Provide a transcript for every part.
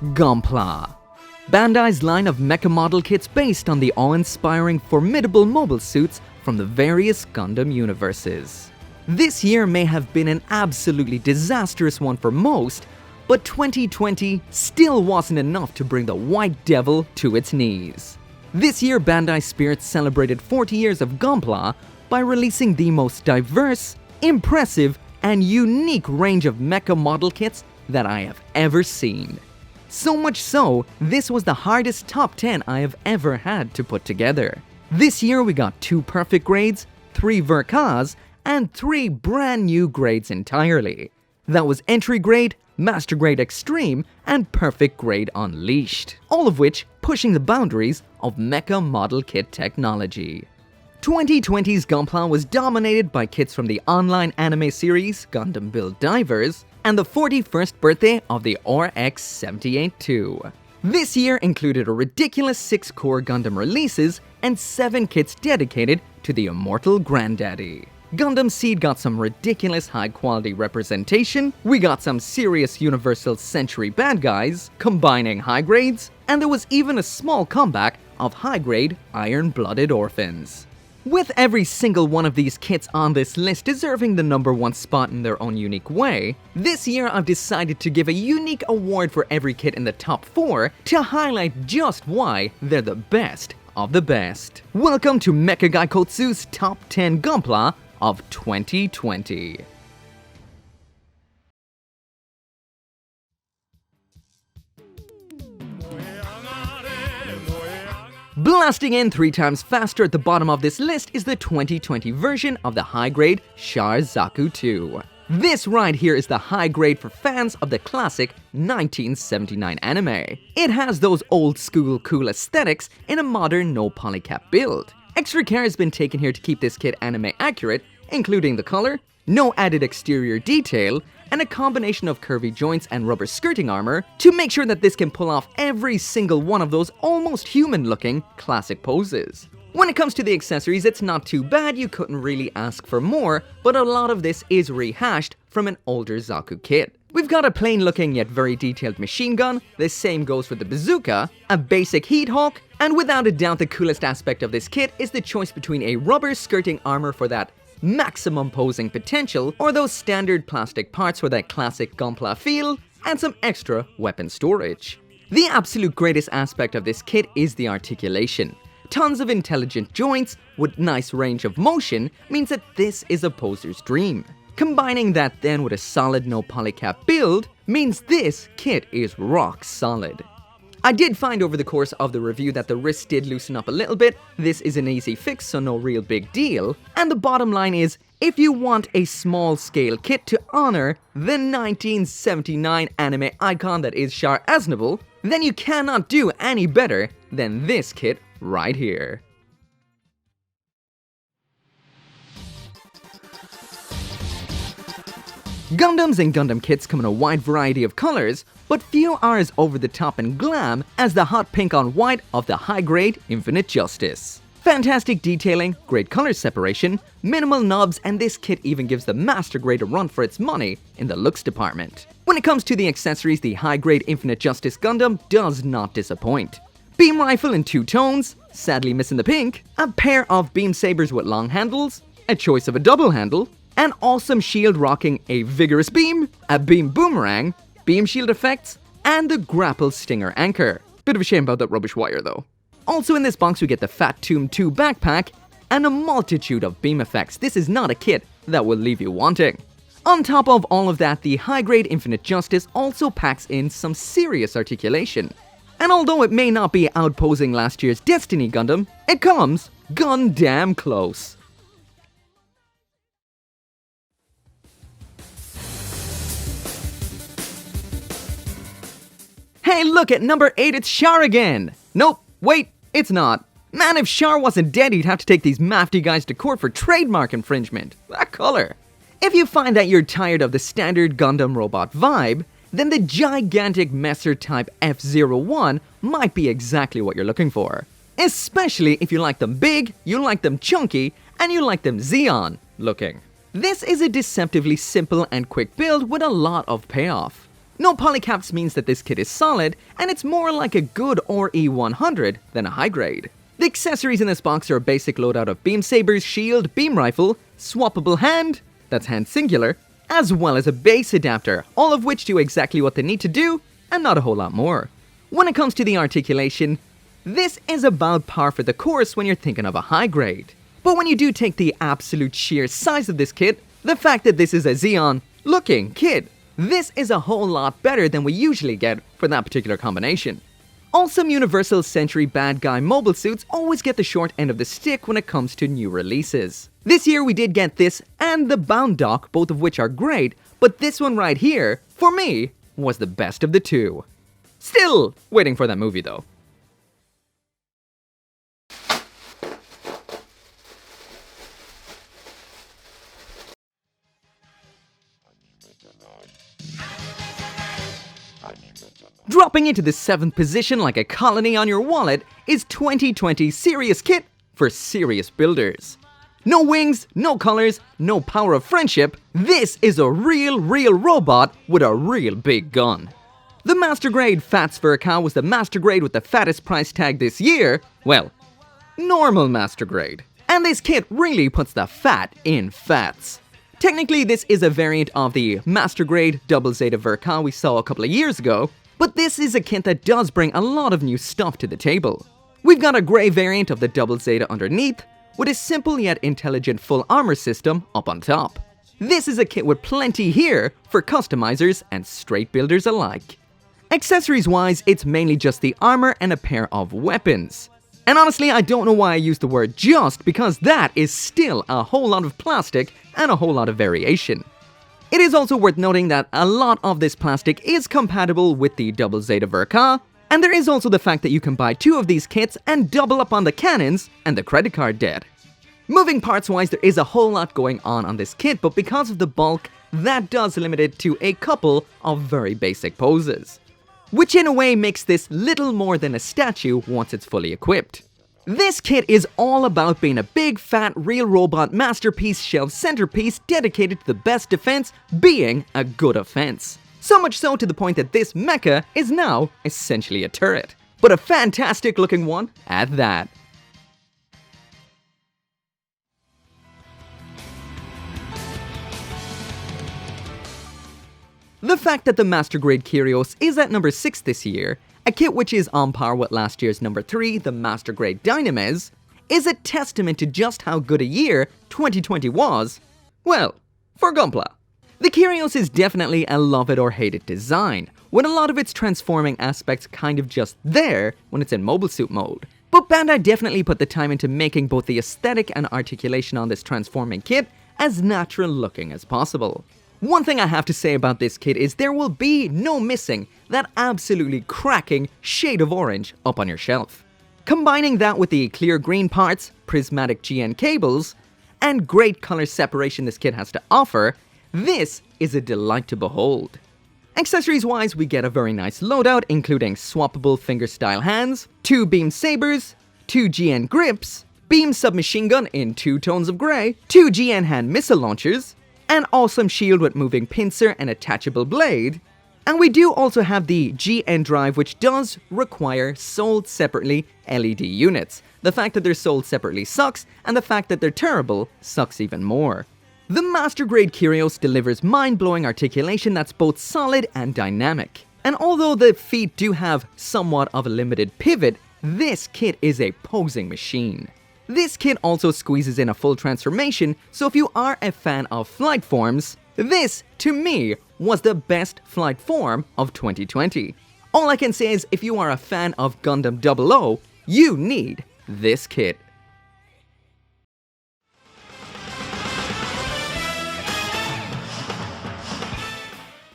Gunpla. Bandai's line of mecha model kits based on the awe-inspiring formidable mobile suits from the various Gundam universes. This year may have been an absolutely disastrous one for most, but 2020 still wasn't enough to bring the White Devil to its knees. This year, Bandai Spirit celebrated 40 years of Gunpla by releasing the most diverse, impressive, and unique range of mecha model kits that I have ever seen. So much so, this was the hardest top 10 I have ever had to put together. This year we got 2 perfect grades, 3 MECHA'S, and 3 brand new grades entirely. That was entry grade, master grade extreme, and perfect grade unleashed. All of which pushing the boundaries of mecha model kit technology. 2020's Gunpla was dominated by kits from the online anime series Gundam Build Divers and the 41st birthday of the RX-78-2. This year included a ridiculous 6 core Gundam releases and 7 kits dedicated to the immortal granddaddy. Gundam Seed got some ridiculous high quality representation, we got some serious Universal Century bad guys, combining high grades, and there was even a small comeback of high grade iron-blooded orphans. With every single one of these kits on this list deserving the #1 spot in their own unique way, this year I've decided to give a unique award for every kit in the top 4 to highlight just why they're the best of the best. Welcome to Mecha Gaikotsu's Top 10 Gunpla of 2020. Blasting in 3 times faster at the bottom of this list is the 2020 version of the high-grade Char Zaku 2. This right here is the high grade for fans of the classic 1979 anime. It has those old school cool aesthetics in a modern no polycap build. Extra care has been taken here to keep this kit anime accurate, including the color, no added exterior detail, and a combination of curvy joints and rubber skirting armor to make sure that this can pull off every single one of those almost human-looking classic poses. When it comes to the accessories, it's not too bad, you couldn't really ask for more, but a lot of this is rehashed from an older Zaku kit. We've got a plain-looking yet very detailed machine gun, the same goes for the bazooka, a basic heat hawk, and without a doubt the coolest aspect of this kit is the choice between a rubber skirting armor for that maximum posing potential, or those standard plastic parts for that classic Gunpla feel, and some extra weapon storage. The absolute greatest aspect of this kit is the articulation. Tons of intelligent joints with nice range of motion means that this is a poser's dream. Combining that then with a solid no polycap build means this kit is rock solid. I did find over the course of the review that the wrists did loosen up a little bit. This is an easy fix, so no real big deal. And the bottom line is, if you want a small scale kit to honor the 1979 anime icon that is Char Aznable, then you cannot do any better than this kit right here. Gundams and Gundam kits come in a wide variety of colors, but few are as over the top and glam as the hot pink on white of the high-grade Infinite Justice. Fantastic detailing, great color separation, minimal knobs, and this kit even gives the master grade a run for its money in the looks department. When it comes to the accessories, the high-grade Infinite Justice Gundam does not disappoint. Beam rifle in 2 tones, sadly missing the pink, a pair of beam sabers with long handles, a choice of a double handle, an awesome shield rocking a vigorous beam, a beam boomerang, beam shield effects, and the grapple stinger anchor. Bit of a shame about that rubbish wire though. Also in this box we get the Fat Tomb 2 backpack and a multitude of beam effects. This is not a kit that will leave you wanting. On top of all of that, the high-grade Infinite Justice also packs in some serious articulation. And although it may not be outposing last year's Destiny Gundam, it comes Gundam close. Hey look, at number 8 it's Char again! Nope, wait, it's not. Man, if Char wasn't dead he'd have to take these mafty guys to court for trademark infringement. That color. If you find that you're tired of the standard Gundam robot vibe, then the gigantic Messer type F-01 might be exactly what you're looking for. Especially if you like them big, you like them chunky, and you like them Xeon looking. This is a deceptively simple and quick build with a lot of payoff. No polycaps means that this kit is solid, and it's more like a good or E100 than a high grade. The accessories in this box are a basic loadout of beam sabers, shield, beam rifle, swappable hand, that's hand singular, as well as a base adapter, all of which do exactly what they need to do, and not a whole lot more. When it comes to the articulation, this is about par for the course when you're thinking of a high grade. But when you do take the absolute sheer size of this kit, the fact that this is a Xeon looking kit, this is a whole lot better than we usually get for that particular combination. Awesome Universal Century bad guy mobile suits always get the short end of the stick when it comes to new releases. This year we did get this and the Bound Dock, both of which are great, but this one right here, for me, was the best of the two. Still waiting for that movie though. Dropping into the 7th position like a colony on your wallet is 2020 Serious Kit for serious builders. No wings, no colors, no power of friendship, this is a real robot with a real big gun. The Master Grade Fats Verka was the Master Grade with the fattest price tag this year, well, normal Master Grade. And this kit really puts the fat in fats. Technically this is a variant of the Master Grade Double Zeta Verka we saw a couple of years ago, but this is a kit that does bring a lot of new stuff to the table. We've got a grey variant of the Double Zeta underneath, with a simple yet intelligent full armor system up on top. This is a kit with plenty here for customizers and straight builders alike. Accessories wise, it's mainly just the armor and a pair of weapons. And honestly, I don't know why I use the word just, because that is still a whole lot of plastic and a whole lot of variation. It is also worth noting that a lot of this plastic is compatible with the Double Zeta Verka, and there is also the fact that you can buy 2 of these kits and double up on the cannons and the credit card debt. Moving parts wise, there is a whole lot going on this kit, but because of the bulk, that does limit it to a couple of very basic poses, which in a way makes this little more than a statue once it's fully equipped. This kit is all about being a big, fat, real robot masterpiece shelf centerpiece dedicated to the best defense being a good offense. So much so to the point that this mecha is now essentially a turret, but a fantastic looking one at that. The fact that the Master Grade Kyrios is at number 6 this year, a kit which is on par with last year's number 3, the Master Grade Dynames, is a testament to just how good a year 2020 was, well, for Gunpla. The Kyrios is definitely a love it or hate it design, with a lot of its transforming aspects kind of just there when it's in mobile suit mode. But Bandai definitely put the time into making both the aesthetic and articulation on this transforming kit as natural looking as possible. One thing I have to say about this kit is there will be no missing that absolutely cracking shade of orange up on your shelf. Combining that with the clear green parts, prismatic GN cables, and great color separation this kit has to offer, this is a delight to behold. Accessories wise, we get a very nice loadout including swappable finger-style hands, 2 beam sabers, 2 GN grips, beam submachine gun in 2 tones of grey, 2 GN hand missile launchers, an awesome shield with moving pincer and attachable blade. And we do also have the GN drive, which does require sold separately LED units. The fact that they're sold separately sucks, and the fact that they're terrible sucks even more. The Master Grade Kyrios delivers mind-blowing articulation that's both solid and dynamic. And although the feet do have somewhat of a limited pivot, this kit is a posing machine. This kit also squeezes in a full transformation, so if you are a fan of flight forms, this, to me, was the best flight form of 2020. All I can say is if you are a fan of Gundam 00, you need this kit.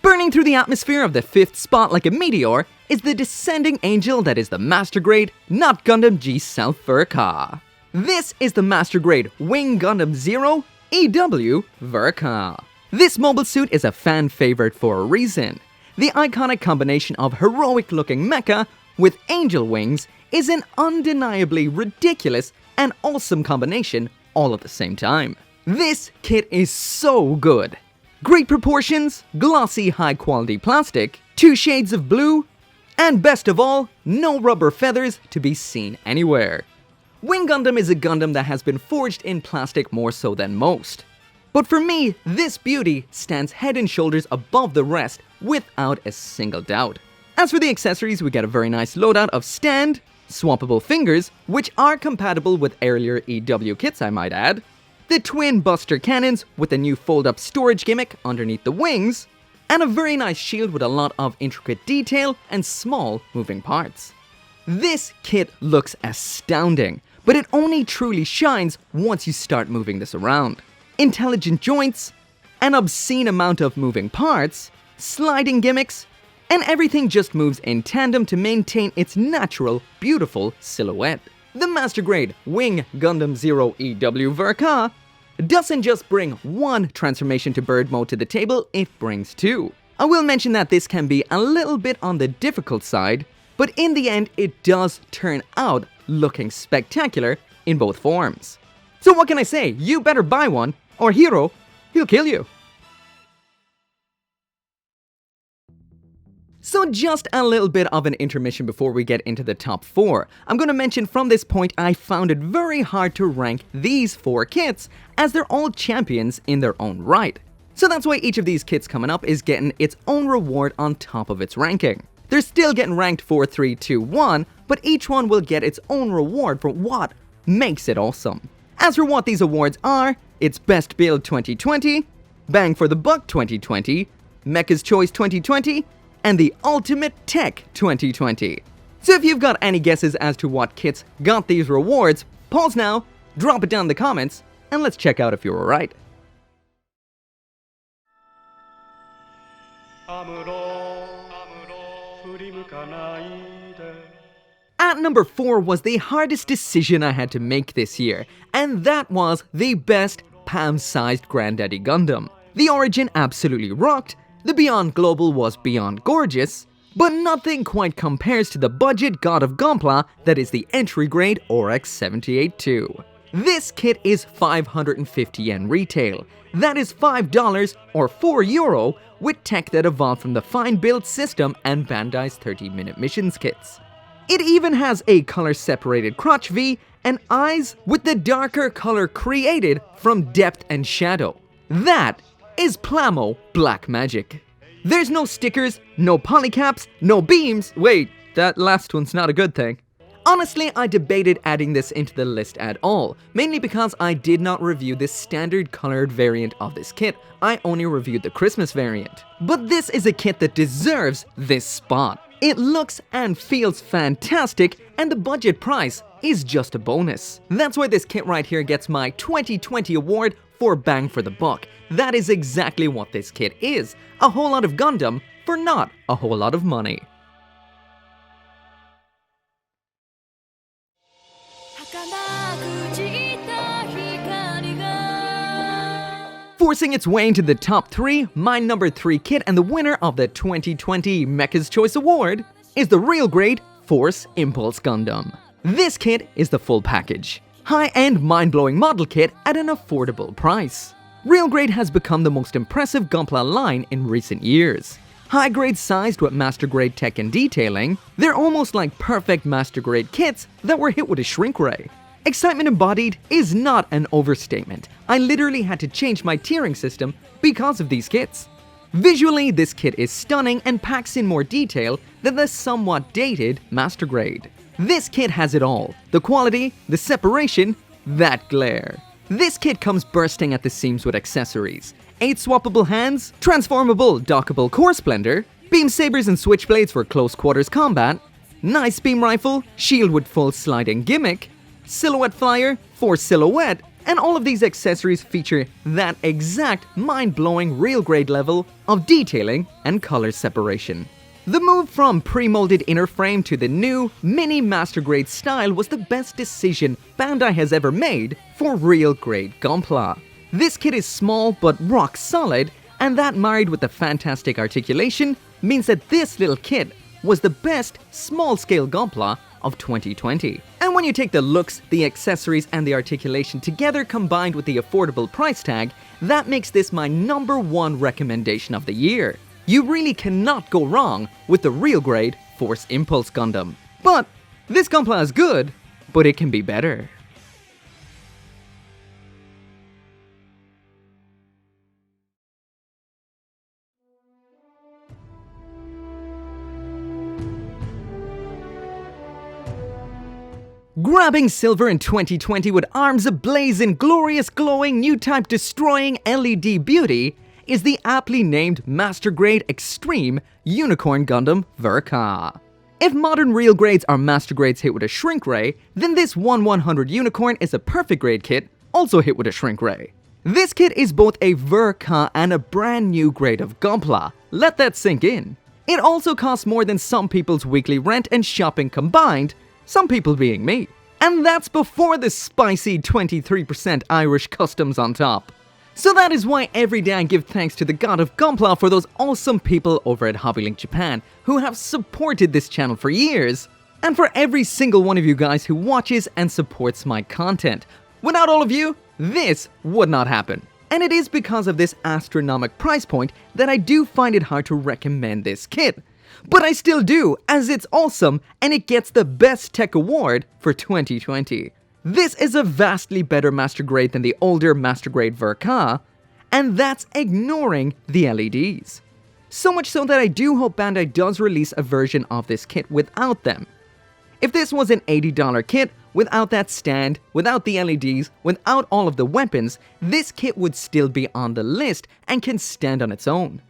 Burning through the atmosphere of the 5th spot like a meteor is the descending angel that is the Master Grade Not Gundam G Self Verka. This is the Master Grade Wing Gundam 0 EW Verka. This mobile suit is a fan favorite for a reason. The iconic combination of heroic looking mecha with angel wings is an undeniably ridiculous and awesome combination all at the same time. This kit is so good. Great proportions, glossy high quality plastic, 2 shades of blue, and best of all, no rubber feathers to be seen anywhere. Wing Gundam is a Gundam that has been forged in plastic more so than most. But for me, this beauty stands head and shoulders above the rest without a single doubt. As for the accessories, we get a very nice loadout of stand, swappable fingers, which are compatible with earlier EW kits I might add, the twin buster cannons with a new fold-up storage gimmick underneath the wings, and a very nice shield with a lot of intricate detail and small moving parts. This kit looks astounding, but it only truly shines once you start moving this around. Intelligent joints, an obscene amount of moving parts, sliding gimmicks, and everything just moves in tandem to maintain its natural, beautiful silhouette. The Master Grade Wing Gundam Zero EW Verka doesn't just bring one transformation to bird mode to the table, it brings 2. I will mention that this can be a little bit on the difficult side, but in the end it does turn out looking spectacular in both forms. So what can I say? You better buy one, or Hero, he'll kill you. So just a little bit of an intermission before we get into the top 4. I'm gonna mention from this point I found it very hard to rank these 4 kits as they're all champions in their own right. So that's why each of these kits coming up is getting its own reward on top of its ranking. They're still getting ranked 4, 3, 2, 1, but each one will get its own reward for what makes it awesome. As for what these awards are, it's Best Build 2020, Bang for the Buck 2020, Mecha's Choice 2020, and the Ultimate Tech 2020. So if you've got any guesses as to what kits got these rewards, pause now, drop it down in the comments, and let's check out if you're alright. At number 4 was the hardest decision I had to make this year, and that was the best palm-sized Granddaddy Gundam. The Origin absolutely rocked, the Beyond Global was beyond gorgeous, but nothing quite compares to the budget God of Gunpla that is the entry grade RX-78-2. This kit is 550 yen retail, that is $5 or €4 with tech that evolved from the Fine Build system and Bandai's 30-minute missions kits. It even has a color-separated crotch V and eyes with the darker color created from depth and shadow. That is Plamo Black Magic. There's no stickers, no polycaps, no beams. Wait, that last one's not a good thing. Honestly, I debated adding this into the list at all, mainly because I did not review the standard colored variant of this kit, I only reviewed the Christmas variant. But this is a kit that deserves this spot. It looks and feels fantastic, and the budget price is just a bonus. That's why this kit right here gets my 2020 award for bang for the buck. That is exactly what this kit is, a whole lot of Gundam for not a whole lot of money. Forcing its way into the top 3, my number 3 kit and the winner of the 2020 Mecha's Choice Award is the Real Grade Force Impulse Gundam. This kit is the full package. High-end, mind-blowing model kit at an affordable price. Real Grade has become the most impressive Gunpla line in recent years. High grade sized with Master Grade tech and detailing, they're almost like perfect Master Grade kits that were hit with a shrink ray. Excitement embodied is not an overstatement. I literally had to change my tiering system because of these kits. Visually, this kit is stunning and packs in more detail than the somewhat dated Master Grade. This kit has it all: the quality, the separation, that glare. This kit comes bursting at the seams with accessories: 8 swappable hands, transformable dockable core splendor, beam sabers and switchblades for close quarters combat, nice beam rifle, shield with full sliding gimmick, silhouette flyer, force silhouette, and all of these accessories feature that exact mind-blowing real grade level of detailing and color separation. The move from pre-molded inner frame to the new mini Master Grade style was the best decision Bandai has ever made for real grade Gunpla. This kit is small but rock solid, and that married with the fantastic articulation means that this little kit was the best small-scale Gunpla of 2020. And when you take the looks, the accessories, and the articulation together combined with the affordable price tag, that makes this my number 1 recommendation of the year. You really cannot go wrong with the real grade Force Impulse Gundam. But this Gunpla is good, but it can be better. Grabbing silver in 2020 with arms ablaze in glorious, glowing, new type destroying LED beauty is the aptly named Master Grade Extreme Unicorn Gundam Verka. If modern real grades are Master Grades hit with a shrink ray, then this 1/100 Unicorn is a perfect grade kit, also hit with a shrink ray. This kit is both a Verka and a brand new grade of Gunpla. Let that sink in. It also costs more than some people's weekly rent and shopping combined, some people being me. And that's before the spicy 23% Irish customs on top. So that is why every day I give thanks to the god of Gunpla for those awesome people over at HobbyLink Japan who have supported this channel for years, and for every single one of you guys who watches and supports my content. Without all of you, this would not happen. And it is because of this astronomical price point that I do find it hard to recommend this kit. But I still do, as it's awesome and it gets the Best Tech Award for 2020. This is a vastly better Master Grade than the older Master Grade Verka, and that's ignoring the LEDs. So much so that I do hope Bandai does release a version of this kit without them. If this was an $80 kit, without that stand, without the LEDs, without all of the weapons, this kit would still be on the list and can stand on its own.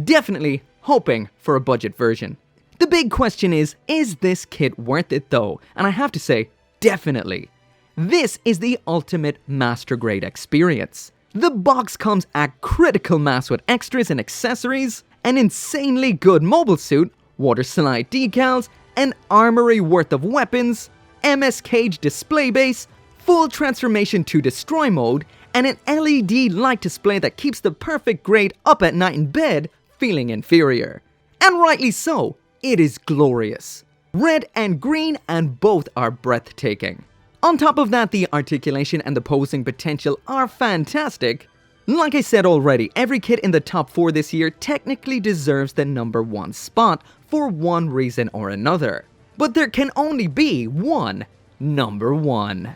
Definitely hoping for a budget version. The big question is this kit worth it though? And I have to say, definitely. This is the ultimate Master Grade experience. The box comes at critical mass with extras and accessories, an insanely good mobile suit, water slide decals, an armory worth of weapons, MS Cage display base, full transformation to destroy mode, and an LED light display that keeps the perfect grade up at night in bed feeling inferior. And rightly so, it is glorious. Red and green, and both are breathtaking. On top of that, the articulation and the posing potential are fantastic. Like I said already, every kit in the top 4 this year technically deserves the #1 spot for one reason or another. But there can only be one #1.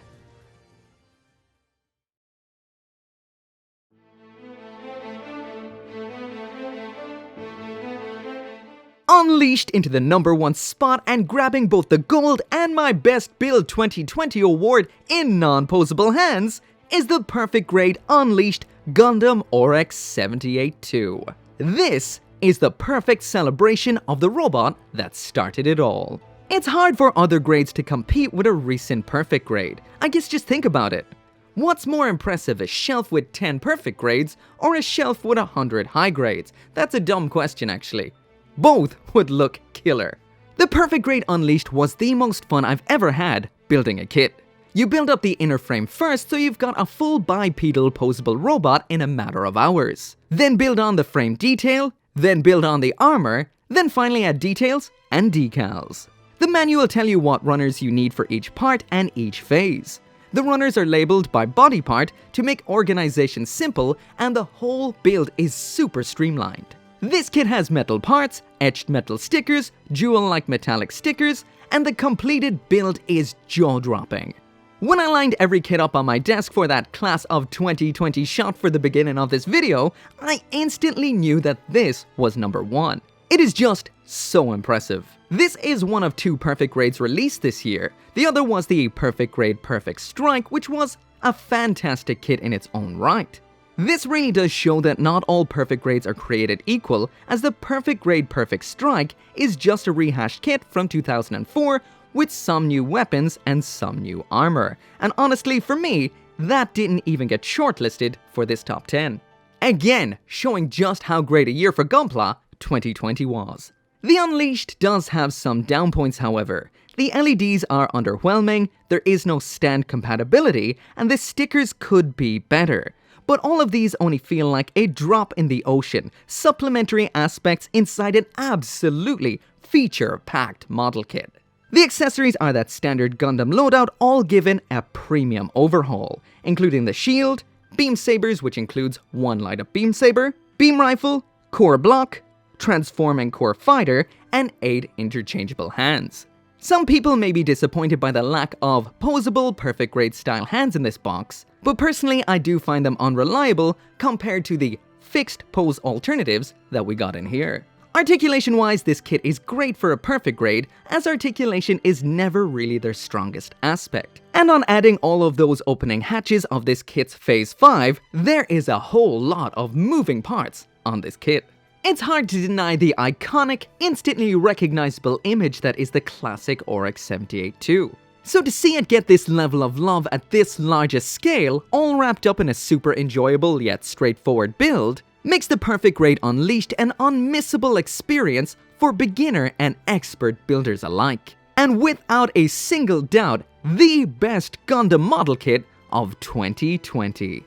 Unleashed into the #1 spot and grabbing both the gold and my best build 2020 award in non-posable hands is the perfect grade Unleashed Gundam Oryx 78-2. This is the perfect celebration of the robot that started it all. It's hard for other grades to compete with a recent perfect grade. I guess just think about it. What's more impressive, a shelf with 10 perfect grades or a shelf with 100 high grades? That's a dumb question actually. Both would look killer. The perfect grade Unleashed was the most fun I've ever had building a kit. You build up the inner frame first so you've got a full bipedal posable robot in a matter of hours. Then build on the frame detail, then build on the armor, then finally add details and decals. The manual will tell you what runners you need for each part and each phase. The runners are labeled by body part to make organization simple, and the whole build is super streamlined. This kit has metal parts, etched metal stickers, jewel-like metallic stickers, and the completed build is jaw-dropping. When I lined every kit up on my desk for that class of 2020 shot for the beginning of this video, I instantly knew that this was #1. It is just so impressive. This is one of 2 perfect grades released this year. The other was the perfect grade Perfect Strike, which was a fantastic kit in its own right. This really does show that not all perfect grades are created equal, as the perfect grade Perfect Strike is just a rehashed kit from 2004 with some new weapons and some new armor. And honestly, for me, that didn't even get shortlisted for this top 10. Again, showing just how great a year for Gunpla 2020 was. The Unleashed does have some down points, however. The LEDs are underwhelming, there is no stand compatibility, and the stickers could be better. But all of these only feel like a drop in the ocean, supplementary aspects inside an absolutely feature-packed model kit. The accessories are that standard Gundam loadout, all given a premium overhaul, including the shield, beam sabers, which includes one light-up beam saber, beam rifle, core block, transforming core fighter, and 8 interchangeable hands. Some people may be disappointed by the lack of posable perfect grade style hands in this box, but personally I do find them unreliable compared to the fixed pose alternatives that we got in here. Articulation wise, this kit is great for a perfect grade, as articulation is never really their strongest aspect. And on adding all of those opening hatches of this kit's Phase 5, there is a whole lot of moving parts on this kit. It's hard to deny the iconic, instantly recognizable image that is the classic Oryx 78-2. So to see it get this level of love at this large a scale, all wrapped up in a super enjoyable yet straightforward build, makes the Perfect Grade Unleashed an unmissable experience for beginner and expert builders alike. And without a single doubt, the best Gundam model kit of 2020.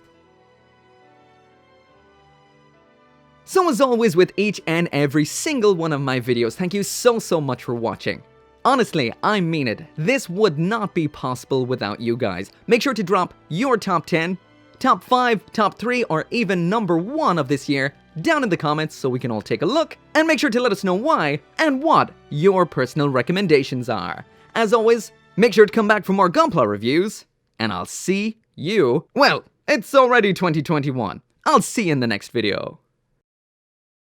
So as always with each and every single one of my videos, thank you so much for watching. Honestly, I mean it, this would not be possible without you guys. Make sure to drop your top 10, top 5, top 3, or even number 1 of this year down in the comments so we can all take a look, and make sure to let us know why and what your personal recommendations are. As always, make sure to come back for more Gunpla reviews, and I'll see you, well, it's already 2021. I'll see you in the next video.